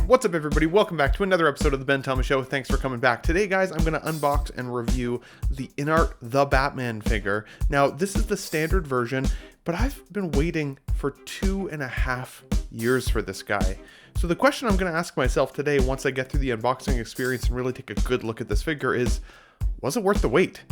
What's up, everybody? Welcome back to another episode of the Ben Thomas Show. Thanks for coming back. Today, guys, I'm going to unbox and review the InArt The Batman figure. Now, this is the standard version, but I've been waiting for 2.5 years for this guy. So the question I'm going to ask myself today, once I get through the unboxing experience and really take a good look at this figure, is, was it worth the wait?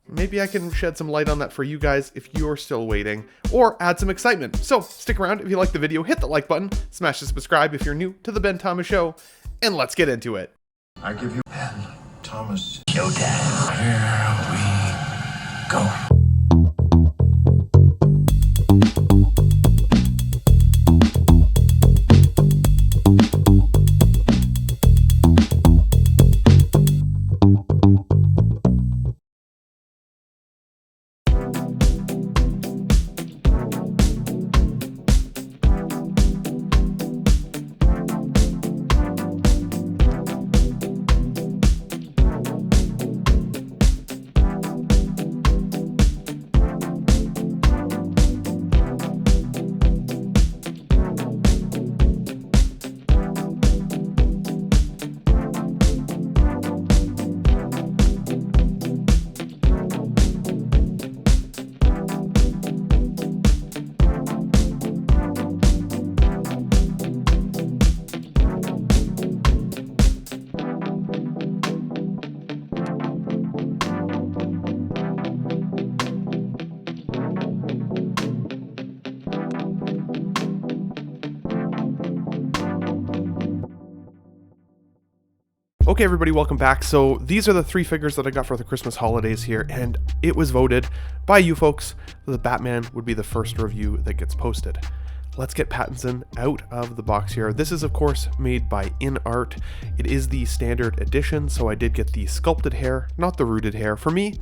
Maybe I can shed some light on that for you guys if you're still waiting, or add some excitement. So stick around. If you like the video, hit the like button, smash the subscribe if you're new to the Ben Thomas Show, and let's get into it. I give you Ben Thomas Showtime. Here we go. Okay, everybody, welcome back. So these are the three figures that I got for the Christmas holidays here, and it was voted by you folks that the Batman would be the first review that gets posted. Let's get Pattinson out of the box here. This is, of course, made by InArt. It is the standard edition, so I did get the sculpted hair, not the rooted hair. For me,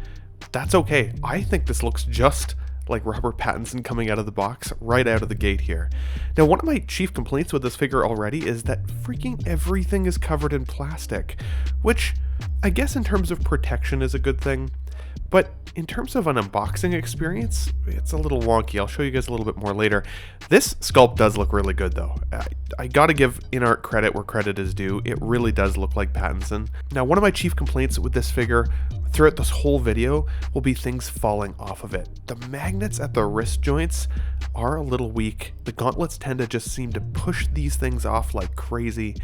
that's okay. I think this looks just like Robert Pattinson coming out of the box right out of the gate here. Now, one of my chief complaints with this figure already is that freaking everything is covered in plastic, which I guess in terms of protection is a good thing, but in terms of an unboxing experience, it's a little wonky. I'll show you guys a little bit more later. This sculpt does look really good, though. I gotta give InArt credit where credit is due. It really does look like Pattinson. Now, one of my chief complaints with this figure throughout this whole video will be things falling off of it. The magnets at the wrist joints are a little weak. The gauntlets tend to just seem to push these things off like crazy.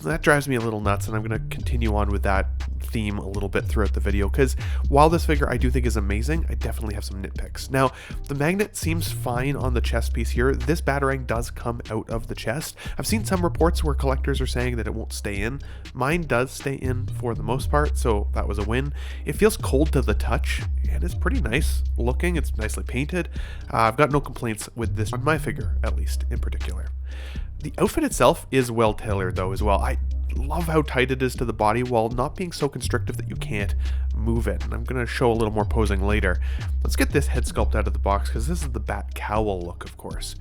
That drives me a little nuts, and I'm going to continue on with that theme a little bit throughout the video, because while this figure I do think is amazing, I definitely have some nitpicks. Now, the magnet seems fine on the chest piece here. This Batarang does come out of the chest. I've seen some reports where collectors are saying that it won't stay in. Mine does stay in for the most part, so that was a win. It feels cold to the touch, and it's pretty nice looking. It's nicely painted. I've got no complaints with this on my figure, at least in particular. The outfit itself is well tailored though as well. I love how tight it is to the body while not being so constrictive that you can't move it. And I'm going to show a little more posing later. Let's get this head sculpt out of the box, because this is the bat cowl look, of course.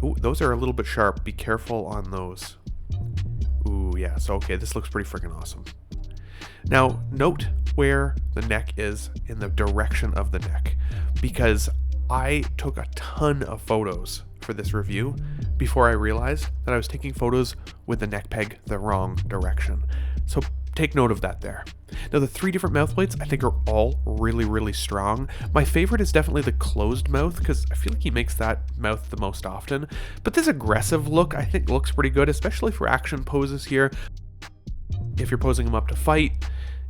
Ooh, those are a little bit sharp. Be careful on those. Ooh, yeah. So, okay, this looks pretty freaking awesome. Now, note where the neck is in the direction of the neck, because I took a ton of photos for this review before I realized that I was taking photos with the neck peg the wrong direction. So take note of that there. Now, the three different mouth plates I think are all really, really strong. My favorite is definitely the closed mouth, because I feel like he makes that mouth the most often. But this aggressive look I think looks pretty good, especially for action poses here. If you're posing him up to fight,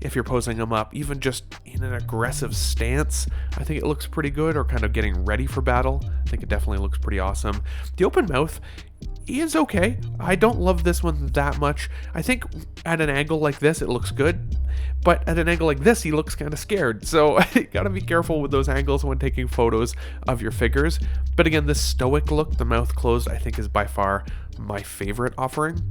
if you're posing him up even just in an aggressive stance, I think it looks pretty good, or kind of getting ready for battle. I think it definitely looks pretty awesome. The open mouth is okay. I don't love this one that much. I think at an angle like this, it looks good, but at an angle like this, he looks kind of scared. So you gotta be careful with those angles when taking photos of your figures. But again, this stoic look, the mouth closed, I think is by far my favorite offering.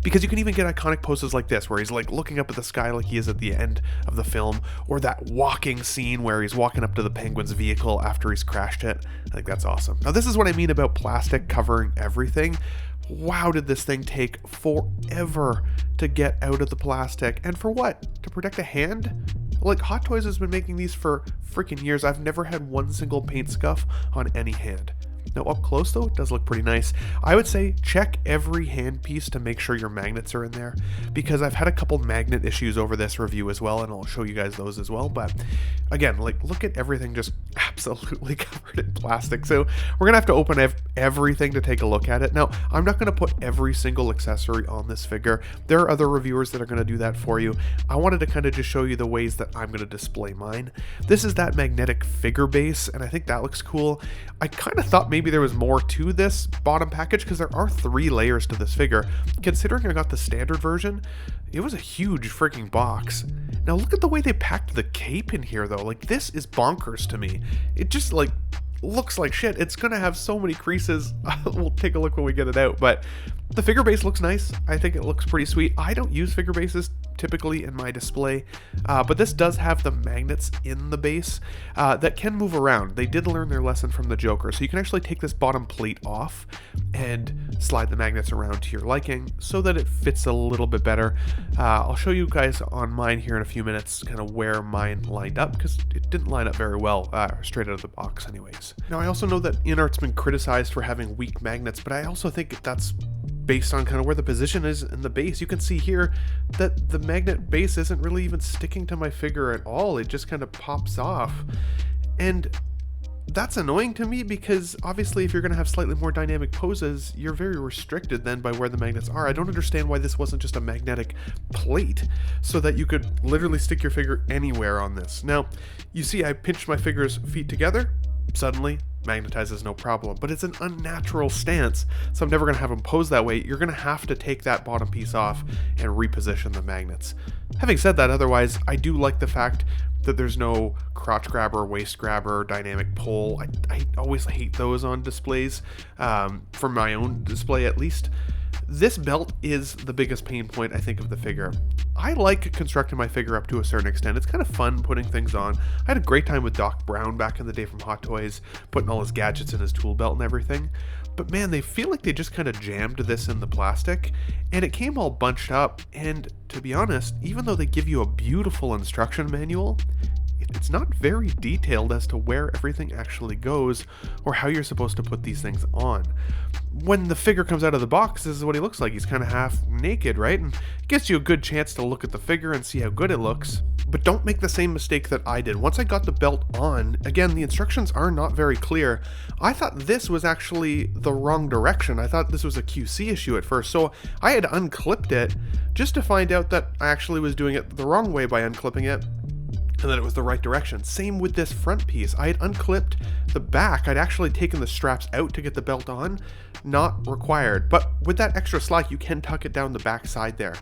Because you can even get iconic poses like this, where he's like looking up at the sky like he is at the end of the film, or that walking scene where he's walking up to the Penguin's vehicle after he's crashed it. I think that's awesome. Now, this is what I mean about plastic covering everything. Wow, did this thing take forever to get out of the plastic. And for what? To protect a hand? Like, Hot Toys has been making these for freaking years. I've never had one single paint scuff on any hand. Now up close though, it does look pretty nice. I would say check every handpiece to make sure your magnets are in there, because I've had a couple magnet issues over this review as well, and I'll show you guys those as well. But again, like, look at everything just absolutely covered in plastic. So we're gonna have to open everything to take a look at it. Now, I'm not gonna put every single accessory on this figure. There are other reviewers that are gonna do that for you. I wanted to kind of just show you the ways that I'm gonna display mine. This is that magnetic figure base, and I think that looks cool. I kind of thought maybe there was more to this bottom package, because there are 3 layers to this figure. Considering I got the standard version, it was a huge freaking box. Now look at the way they packed the cape in here though. Like, this is bonkers to me. It just like looks like shit. It's gonna have so many creases. We'll take a look when we get it out, but the figure base looks nice. I think it looks pretty sweet. I don't use figure bases typically in my display, but this does have the magnets in the base that can move around. They did learn their lesson from the Joker, so you can actually take this bottom plate off and slide the magnets around to your liking so that it fits a little bit better. I'll show you guys on mine here in a few minutes kind of where mine lined up, because it didn't line up very well straight out of the box anyways. Now I also know that InArt's been criticized for having weak magnets, but I also think that's based on kind of where the position is in the base. You can see here that the magnet base isn't really even sticking to my figure at all. It just kind of pops off. And that's annoying to me, because obviously if you're going to have slightly more dynamic poses, you're very restricted then by where the magnets are. I don't understand why this wasn't just a magnetic plate so that you could literally stick your figure anywhere on this. Now, you see I pinched my figure's feet together. Suddenly, magnetizes no problem, but it's an unnatural stance, so I'm never going to have them pose that way. You're going to have to take that bottom piece off and reposition the magnets. Having said that, otherwise, I do like the fact that there's no crotch grabber, waist grabber, dynamic pull. I always hate those on displays, for my own display at least. This belt is the biggest pain point, I think, of the figure. I like constructing my figure up to a certain extent. It's kind of fun putting things on. I had a great time with Doc Brown back in the day from Hot Toys, putting all his gadgets in his tool belt and everything. But man, they feel like they just kind of jammed this in the plastic, and it came all bunched up, and to be honest, even though they give you a beautiful instruction manual, it's not very detailed as to where everything actually goes or how you're supposed to put these things on. When the figure comes out of the box, this is what he looks like. He's kind of half naked, right? And it gives you a good chance to look at the figure and see how good it looks. But don't make the same mistake that I did. Once I got the belt on, again, the instructions are not very clear. I thought this was actually the wrong direction. I thought this was a QC issue at first, so I had unclipped it just to find out that I actually was doing it the wrong way by unclipping it, and that it was the right direction. Same with this front piece. I had unclipped the back. I'd actually taken the straps out to get the belt on. Not required. But with that extra slack, you can tuck it down the back side there.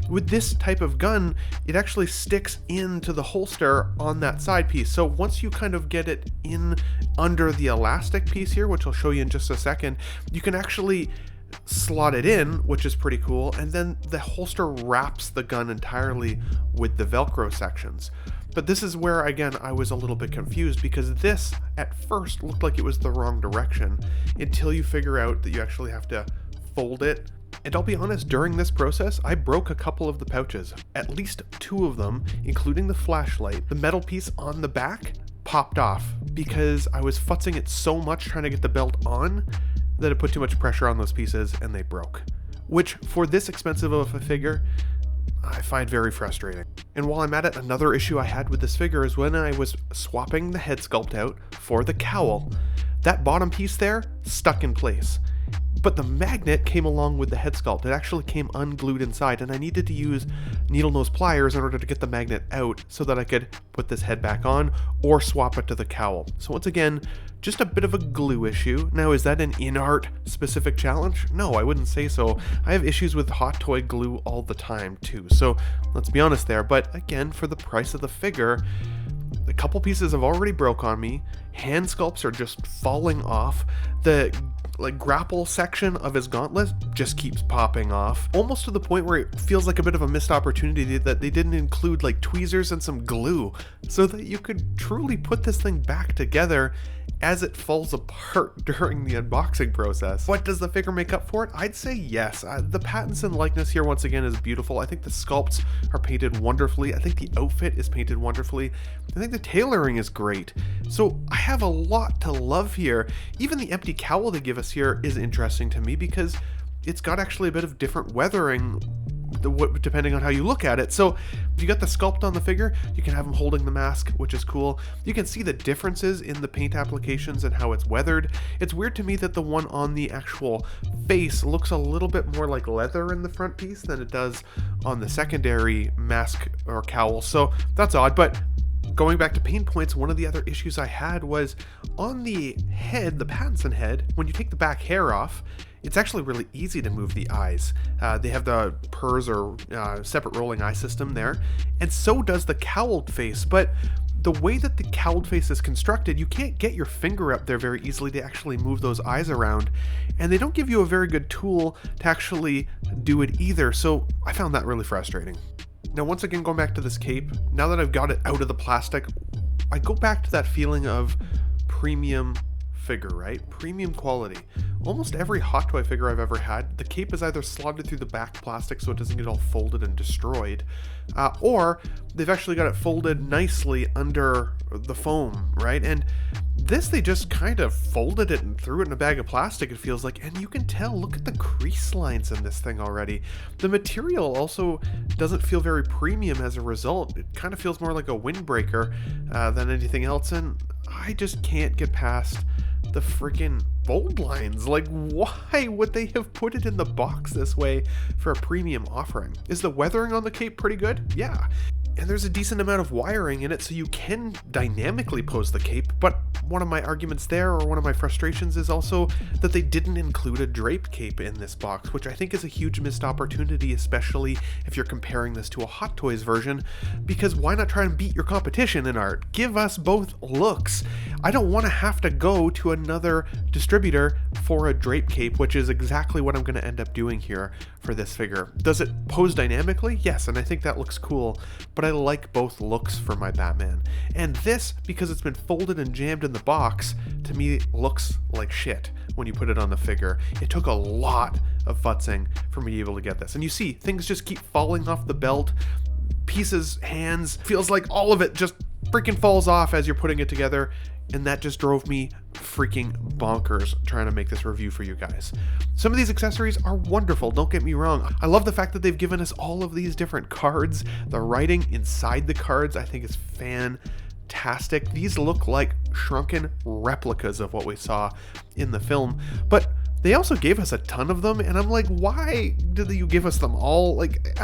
With this type of gun, it actually sticks into the holster on that side piece. So once you kind of get it in under the elastic piece here, which I'll show you in just a second, you can actually slot it in, which is pretty cool, and then the holster wraps the gun entirely with the Velcro sections. But this is where, again, I was a little bit confused, because this at first looked like it was the wrong direction until you figure out that you actually have to fold it. And I'll be honest, during this process, I broke a couple of the pouches, at least 2 of them, including the flashlight. The metal piece on the back popped off because I was futzing it so much trying to get the belt on that it put too much pressure on those pieces and they broke. Which, for this expensive of a figure, I find very frustrating. And while I'm at it, another issue I had with this figure is when I was swapping the head sculpt out for the cowl, that bottom piece there stuck in place. But the magnet came along with the head sculpt. It actually came unglued inside, and I needed to use needle nose pliers in order to get the magnet out so that I could put this head back on or swap it to the cowl. So once again, just a bit of a glue issue. Now, is that an InArt specific challenge? No, I wouldn't say so. I have issues with hot toy glue all the time too, so let's be honest there. But again, for the price of the figure, a couple pieces have already broke on me. Hand sculpts are just falling off. The grapple section of his gauntlet just keeps popping off, almost to the point where it feels like a bit of a missed opportunity that they didn't include like tweezers and some glue so that you could truly put this thing back together as it falls apart during the unboxing process. But does the figure make up for it? I'd say yes. The Pattinson likeness here once again is beautiful. I think the sculpts are painted wonderfully. I think the outfit is painted wonderfully. I think the tailoring is great. So I have a lot to love here. Even the empty cowl they give us here is interesting to me because it's got actually a bit of different weathering depending on how you look at it. So you got the sculpt on the figure, you can have him holding the mask, which is cool. You can see the differences in the paint applications and how it's weathered. It's weird to me that the one on the actual face looks a little bit more like leather in the front piece than it does on the secondary mask or cowl. So that's odd, but going back to pain points, one of the other issues I had was on the head, the Pattinson head, when you take the back hair off, it's actually really easy to move the eyes. They have the PERS or separate rolling eye system there, and so does the cowled face, but the way that the cowled face is constructed, you can't get your finger up there very easily to actually move those eyes around, and they don't give you a very good tool to actually do it either, so I found that really frustrating. Now, once again, going back to this cape, now that I've got it out of the plastic, I go back to that feeling of premium figure, right? Premium quality. Almost every Hot Toy figure I've ever had, the cape is either slotted through the back plastic so it doesn't get all folded and destroyed, or they've actually got it folded nicely under the foam, right? And this, they just kind of folded it and threw it in a bag of plastic, it feels like, and you can tell, look at the crease lines in this thing already. The material also doesn't feel very premium as a result. It kind of feels more like a windbreaker than anything else, and I just can't get past the freaking fold lines. Like, why would they have put it in the box this way for a premium offering? Is the weathering on the cape pretty good? Yeah. And there's a decent amount of wiring in it, so you can dynamically pose the cape, but one of my arguments there, or one of my frustrations, is also that they didn't include a drape cape in this box, which I think is a huge missed opportunity, especially if you're comparing this to a Hot Toys version, because why not try and beat your competition in art? Give us both looks. I don't want to have to go to another distributor for a drape cape, which is exactly what I'm going to end up doing here for this figure. Does it pose dynamically? Yes, and I think that looks cool, but I like both looks for my Batman. And this, because it's been folded and jammed in the box, to me looks like shit when you put it on the figure. It took a lot of futzing for me to be able to get this. And you see, things just keep falling off the belt, pieces, hands, feels like all of it just freaking falls off as you're putting it together. And that just drove me freaking bonkers trying to make this review for you guys. Some of these accessories are wonderful, don't get me wrong. I love the fact that they've given us all of these different cards. The writing inside the cards I think is fantastic. These look like shrunken replicas of what we saw in the film, but they also gave us a ton of them, and I'm like, why did you give us them all? Like,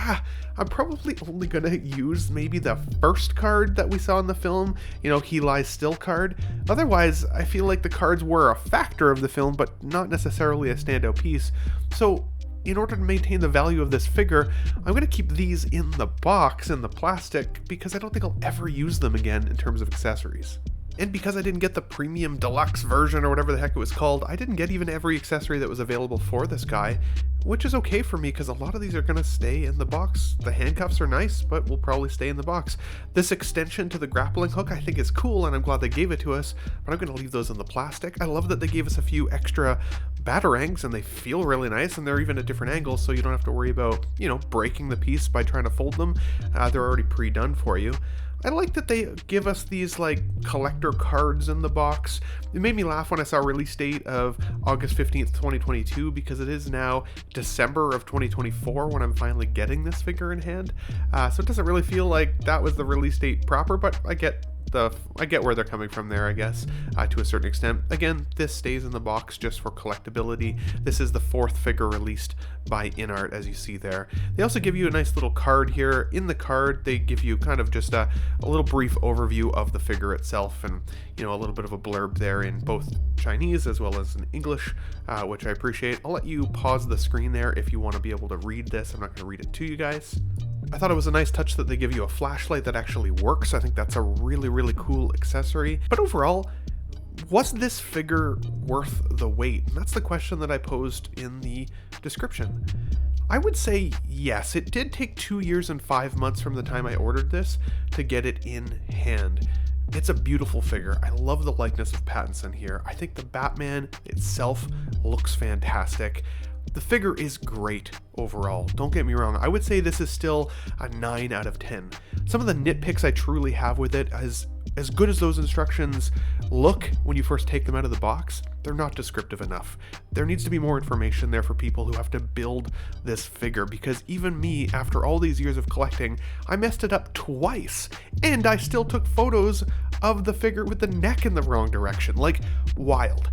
I'm probably only gonna use maybe the first card that we saw in the film, you know, He Lies Still card. Otherwise, I feel like the cards were a factor of the film, but not necessarily a standout piece. So, in order to maintain the value of this figure, I'm going to keep these in the box, in the plastic, because I don't think I'll ever use them again in terms of accessories. And because I didn't get the premium deluxe version or whatever the heck it was called, I didn't get even every accessory that was available for this guy, which is okay for me because a lot of these are going to stay in the box. The handcuffs are nice, but will probably stay in the box. This extension to the grappling hook I think is cool, and I'm glad they gave it to us, but I'm going to leave those in the plastic. I love that they gave us a few extra batarangs, and they feel really nice, and they're even at different angles, so you don't have to worry about, you know, breaking the piece by trying to fold them. They're already pre-done for you. I like that they give us these like collector cards in the box. It made me laugh when I saw a release date of August 15th, 2022, because it is now December of 2024 when I'm finally getting this figure in hand. So it doesn't really feel like that was the release date proper, but I get where they're coming from there, I guess, to a certain extent. Again, this stays in the box just for collectability. This is the 4th figure released by InArt, as you see there. They also give you a nice little card here. In the card, they give you kind of just a little brief overview of the figure itself, and, you know, a little bit of a blurb there in both Chinese as well as in English, which I appreciate. I'll let you pause the screen there if you want to be able to read this. I'm not going to read it to you guys. I thought it was a nice touch that they give you a flashlight that actually works. I think that's a really, really cool accessory. But overall, was this figure worth the wait? And that's the question that I posed in the description. I would say yes. It did take 2 years and 5 months from the time I ordered this to get it in hand. It's a beautiful figure. I love the likeness of Pattinson here. I think the Batman itself looks fantastic. The figure is great overall, don't get me wrong. I would say this is still a 9 out of 10. Some of the nitpicks I truly have with it, as good as those instructions look when you first take them out of the box, they're not descriptive enough. There needs to be more information there for people who have to build this figure, because even me, after all these years of collecting, I messed it up twice, and I still took photos of the figure with the neck in the wrong direction. Like, wild.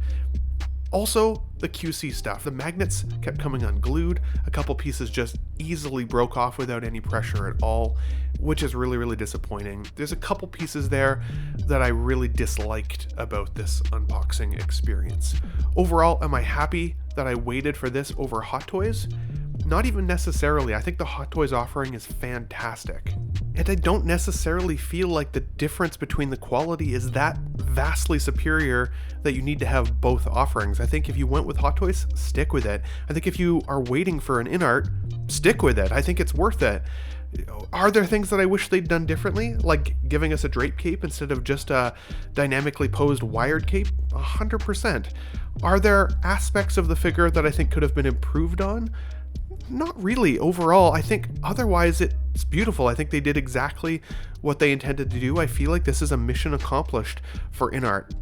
Also, the QC stuff. The magnets kept coming unglued. A couple pieces just easily broke off without any pressure at all, which is really, really disappointing. There's a couple pieces there that I really disliked about this unboxing experience. Overall, am I happy that I waited for this over Hot Toys? Not even necessarily. I think the Hot Toys offering is fantastic. And I don't necessarily feel like the difference between the quality is that vastly superior that you need to have both offerings. I think if you went with Hot Toys, stick with it. I think if you are waiting for an InArt, stick with it. I think it's worth it. Are there things that I wish they'd done differently? Like giving us a drape cape instead of just a dynamically posed wired cape? 100%. Are there aspects of the figure that I think could have been improved on? Not really. Overall, I think otherwise it's beautiful. I think they did exactly what they intended to do. I feel like this is a mission accomplished for InArt.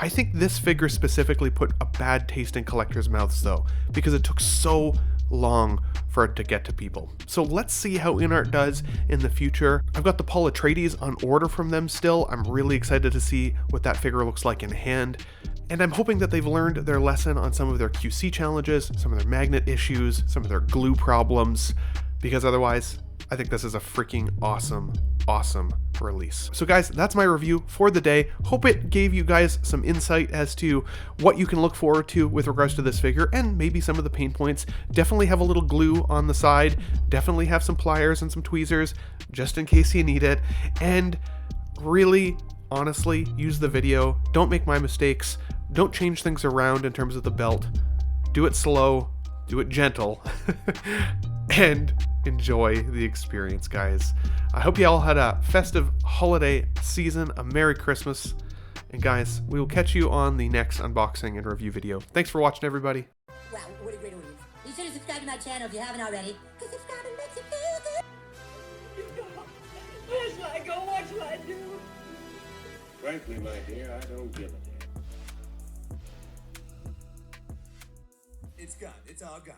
I think this figure specifically put a bad taste in collectors' mouths though, because it took so long for it to get to people. So let's see how InArt does in the future. I've got the Paul Atreides on order from them still. I'm really excited to see what that figure looks like in hand. And I'm hoping that they've learned their lesson on some of their QC challenges, some of their magnet issues, some of their glue problems, because otherwise, I think this is a freaking awesome release. So guys, that's my review for the day. Hope it gave you guys some insight as to what you can look forward to with regards to this figure and maybe some of the pain points. Definitely have a little glue on the side. Definitely have some pliers and some tweezers just in case you need it. And really, honestly, use the video. Don't make my mistakes. Don't change things around in terms of the belt. Do it slow, do it gentle, and enjoy the experience, guys. I hope you all had a festive holiday season, a Merry Christmas, and guys, we will catch you on the next unboxing and review video. Thanks for watching, everybody. Wow, what a great audience. Be sure to subscribe to my channel if you haven't already, because subscribing makes you feel good. Where shall I go? What shall I do? Frankly, my dear, I don't give a damn. It's gone. It's all gone.